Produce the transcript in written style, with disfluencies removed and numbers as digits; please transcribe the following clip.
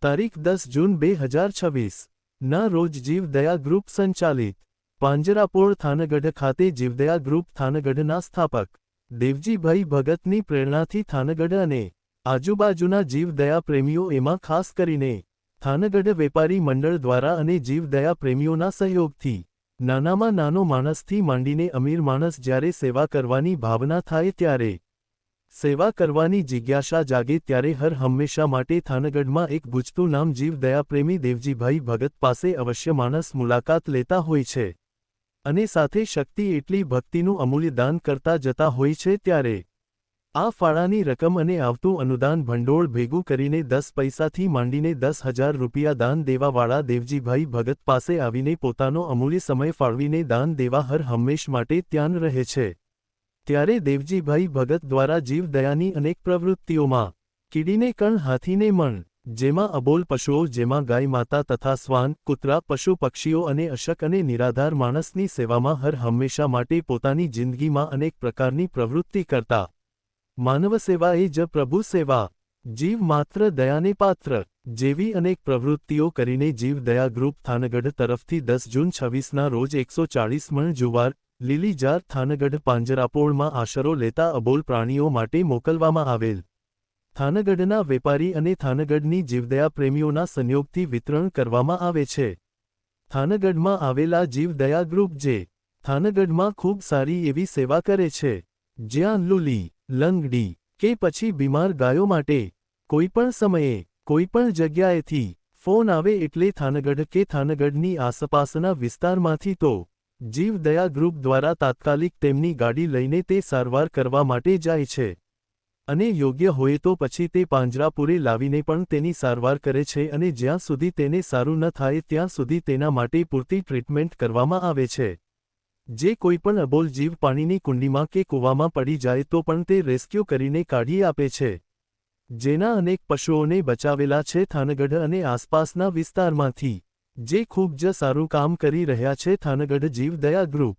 તારીખ 10 જૂન 2026 ના રોજ જીવદયા ગ્રુપ સંચાલિત પાંજરાપોળ થાનગઢ ખાતે જીવદયા ગ્રુપ થાનગઢના સ્થાપક દેવજીભાઈ ભગતની પ્રેરણાથી થાનગઢ અને આજુબાજુના જીવદયા પ્રેમીઓ એમાં ખાસ કરીને થાનગઢ વેપારી મંડળ દ્વારા અને જીવદયા પ્રેમીઓના સહયોગથી નાનામાં નાનો માણસથી માંડીને અમીર માણસ જ્યારે સેવા કરવાની ભાવના થાય ત્યારે સેવા કરવાની જિજ્ઞાસા જાગે ત્યારે હર હંમેશા માટે થાનગઢમાં એક ગુજતું નામ જીવદયા પ્રેમી દેવજીભાઈ ભગત પાસે અવશ્ય માણસ મુલાકાત લેતા હોય છે અને સાથે શક્તિ એટલી ભક્તિનું અમૂલ્ય દાન કરતા જતા હોય છે ત્યારે આ ફાળાની રકમ અને આવતું અનુદાન ભંડોળ ભેગું કરીને 10 પૈસાથી માંડીને 10,000 રૂપિયા દાન દેવાવાળા દેવજીભાઈ ભગત પાસે આવીને પોતાનો અમૂલ્ય સમય ફાળવીને દાન દેવા હર હંમેશ માટે ત્યાં રહે છે ત્યારે દેવજીભાઈ ભગત દ્વારા જીવદયાની અનેક પ્રવૃત્તિઓમાં કીડીને કણ હાથીને મણ જેમાં અબોલ પશુઓ જેમાં ગાય માતા તથા શ્વાન કૂતરા પશુ પક્ષીઓ અને અશક અને નિરાધાર માણસની સેવામાં હર હંમેશા માટે પોતાની જિંદગીમાં અનેક પ્રકારની પ્રવૃત્તિ કરતા માનવ સેવા એ જ પ્રભુ સેવા જીવ માત્ર દયાને પાત્ર જેવી અનેક પ્રવૃત્તિઓ કરીને જીવદયા ગ્રુપ થાનગઢ તરફથી 10 જૂન 26ના રોજ 140 મણ જુવાર લીલી જાર થાનગઢ પાંજરાપોળમાં આશરો લેતા અબોલ પ્રાણીઓ માટે મોકલવામાં આવેલ થાનગઢના વેપારી અને થાનગઢની જીવદયા પ્રેમીઓના સંયોગથી વિતરણ કરવામાં આવે છે થાનગઢમાં આવેલા જીવદયા ગ્રુપ જે થાનગઢમાં ખૂબ સારી એવી સેવા કરે છે જ્યાં લુલી લંગડી કે પછી બીમાર ગાયો માટે કોઈપણ સમયે કોઈપણ જગ્યાએથી ફોન આવે એટલે થાનગઢ કે થાનગઢની આસપાસના વિસ્તારમાંથી તો જીવદયા ગ્રુપ દ્વારા તાત્કાલિક તેમની ગાડી લઈને તે સારવાર કરવા માટે જાય છે અને યોગ્ય હોય તો પછી તે પાંજરાપુરે લાવીને પણ તેની સારવાર કરે છે અને જ્યાં સુધી તેને સારું ન થાય ત્યાં સુધી તેના માટે પૂરતી ટ્રીટમેન્ટ કરવામાં આવે છે જે કોઈપણ અબોલ જીવ પાણીની કુંડીમાં કે કૂવામાં પડી જાય તો પણ તે રેસ્ક્યુ કરીને કાઢી આપે છે જેના અનેક પશુઓને બચાવેલા છે થાનગઢ અને આસપાસના વિસ્તારમાંથી જે ખૂબ જ સારું કામ કરી રહ્યા છે થાનગઢ જીવદયા ગ્રુપ।